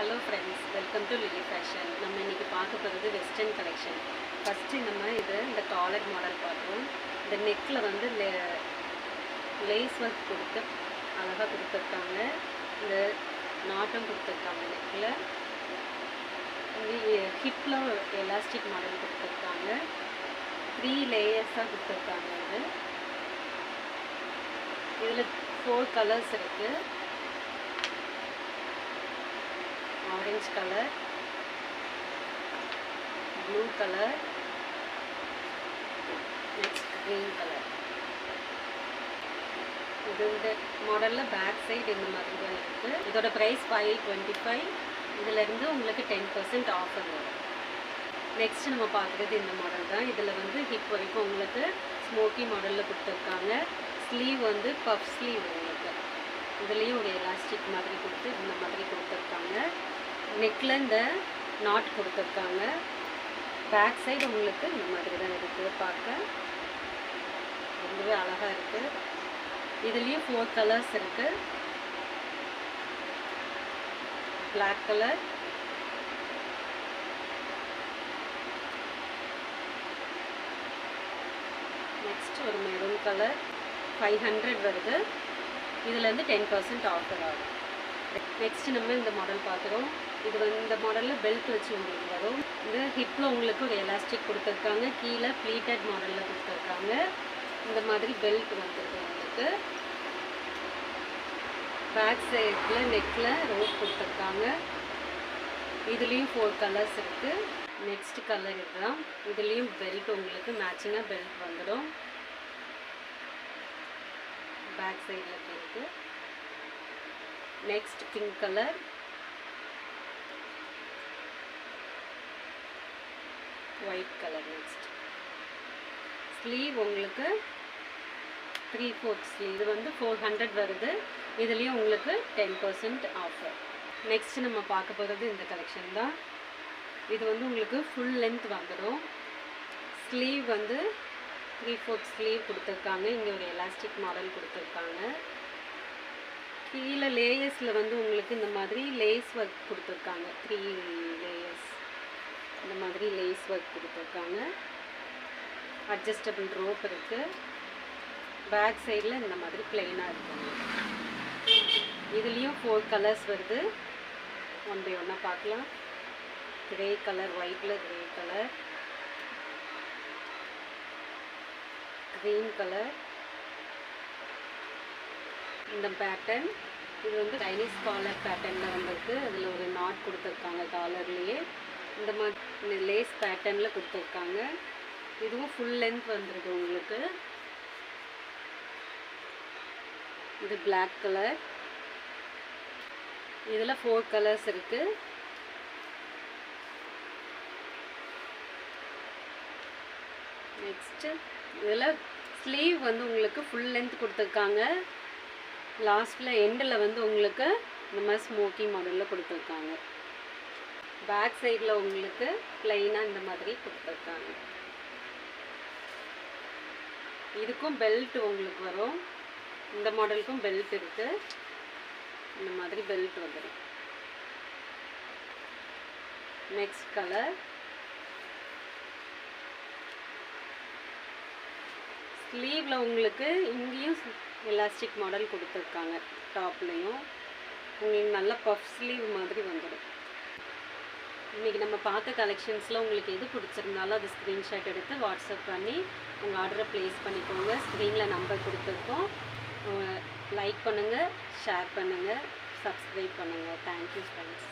Hello friends, welcome to Lily Fashion. நம்ம இன்னைக்கு பார்க்க போகிறது வெஸ்டர்ன் கலெக்ஷன். ஃபர்ஸ்ட் நம்ம இந்த காலர் மாடல் பார்க்குறோம். இந்த நெக்ல வந்து லேஸ் ஒர்க் கொடுத்து அழகாக கொடுத்துருக்காங்க. இந்த நாட்டம் கொடுத்துருக்காங்க நெக்ல. ஹிப்ல எலாஸ்டிக் மாடல் கொடுத்துருக்காங்க. 3 லேயர்ஸாக கொடுத்துருக்காங்க. இதில் 4 கலர்ஸ் இருக்குது. orange color, blue color, next green color. இந்த மாடலில் பேக் சைடு இந்த மாதிரி தான் இருக்குது. இதோட ப்ரைஸ் 525. இதிலேருந்து உங்களுக்கு 10% ஆஃபர் வரும். நெக்ஸ்ட் நம்ம பார்க்குறது இந்த மாடல் தான். இதில் வந்து ஹிப் வரைக்கும் உங்களுக்கு ஸ்மோக்கி மாடலில் கொடுத்துருக்காங்க. ஸ்லீவ் வந்து பஃப் ஸ்லீவ் உங்களுக்கு. இதுலேயும் ஒரு எலாஸ்டிக் மாதிரி கொடுத்து இந்த மாதிரி கொடுத்துருக்காங்க. நெக்கில் இந்த நாட் கொடுத்துருக்காங்க. பேக் சைடு உங்களுக்கு இந்த மாதிரி தான் இருக்குது. பார்க்க ரொம்பவே அழகாக இருக்குது. இதுலேயும் 4 கலர்ஸ் இருக்குது. பிளாக் கலர், நெக்ஸ்ட் ஒரு மெரூன் கலர். 500 வருது. இதுலேருந்து 10% ஆஃபர் ஆகும். நெக்ஸ்ட் நம்ம இந்த மாடல் பார்க்குறோம். இது வந்து இந்த மாடலில் பெல்ட் வச்சு உங்களுக்கு வரும். இந்த ஹிப்பில் உங்களுக்கு ஒரு எலாஸ்டிக் கொடுத்துருக்காங்க. கீழே ப்ளீட்டட் மாடலில் கொடுத்துருக்காங்க. இந்த மாதிரி பெல்ட் வந்துருக்கு உங்களுக்கு. பேக் சைடில் நெக்கில் ரோப் கொடுத்துருக்காங்க. இதுலேயும் 4 கலர்ஸ் இருக்குது. நெக்ஸ்ட் கலர் இதுதான். இதுலேயும் பெல்ட் உங்களுக்கு மேட்சிங்காக பெல்ட் வந்துடும். பேக் சைடில் இருக்குது. Next pink colour, white colour. Next sleeve உங்களுக்கு 3/4 ஸ்லீவ். இது வந்து 400 வருது. இதுலேயும் உங்களுக்கு 10% ஆஃபர். நெக்ஸ்ட் நம்ம பார்க்க போகிறது இந்த கலெக்ஷன் தான். இது வந்து உங்களுக்கு ஃபுல் லென்த் வந்துடும். ஸ்லீவ் வந்து 3/4 ஸ்லீவ் கொடுத்துருக்காங்க. இங்கே ஒரு எலாஸ்டிக் மாடல் கொடுத்துருக்காங்க. கீழே லேயர்ஸில் வந்து உங்களுக்கு இந்த மாதிரி லேஸ் ஒர்க் கொடுத்துருக்காங்க. 3 லேயர்ஸ் இந்த மாதிரி லேஸ் ஒர்க் கொடுத்துருக்காங்க. அட்ஜஸ்டபிள் ரோப் இருக்குது. பேக் சைடில் இந்த மாதிரி பிளெயினாக இருக்குங்க. இதுலேயும் 4 கலர்ஸ் வருது. 1 by 1 பார்க்கலாம். கிரே கலர், ஒயிட்டில் கிரே கலர், க்ரீன் கலர். இந்த பேட்டர்ன் இது வந்து சைனீஸ் காலர் பேட்டர்னில் வந்திருக்கு. அதில் ஒரு நாட் கொடுத்துருக்காங்க காலர்லேயே. இந்த மாதிரி லேஸ் பேட்டர்னில் கொடுத்துருக்காங்க. இதுவும் ஃபுல் லென்த் வந்துருக்கு உங்களுக்கு. இது பிளாக் கலர். இதில் 4 கலர்ஸ் இருக்குது. நெக்ஸ்ட்டு இதில் ஸ்லீவ் வந்து உங்களுக்கு ஃபுல் லென்த் கொடுத்துருக்காங்க. லாஸ்ட்டில் எண்டில் வந்து உங்களுக்கு இந்த மாதிரி ஸ்மோக்கி மாடலில் கொடுத்துருக்காங்க. பேக் சைடில் உங்களுக்கு ப்ளைனாக இந்த மாதிரி கொடுத்துருக்காங்க. இதுக்கும் பெல்ட் உங்களுக்கு வரும். இந்த மாடலுக்கும் பெல்ட் இருக்குது. இந்த மாதிரி பெல்ட் வந்துடும். நெக்ஸ்ட் கலர் ஸ்லீவில் உங்களுக்கு இங்கேயும் எலாஸ்டிக் மாடல் கொடுத்துருக்காங்க. டாப்லேயும் உங்களுக்கு நல்ல பஃப் ஸ்லீவ் மாதிரி வந்துடும். இன்றைக்கி நம்ம பார்த்த கலெக்ஷன்ஸில் உங்களுக்கு எது பிடிச்சிருந்தாலும் அது ஸ்க்ரீன்ஷாட் எடுத்து வாட்ஸ்அப் பண்ணி உங்கள் ஆர்டரை ப்ளேஸ் பண்ணிக்கோங்க. ஸ்க்ரீனில் நம்பர் கொடுத்துருக்கோம். லைக் பண்ணுங்கள், ஷேர் பண்ணுங்கள், சப்ஸ்கிரைப் பண்ணுங்கள். Thank you friends.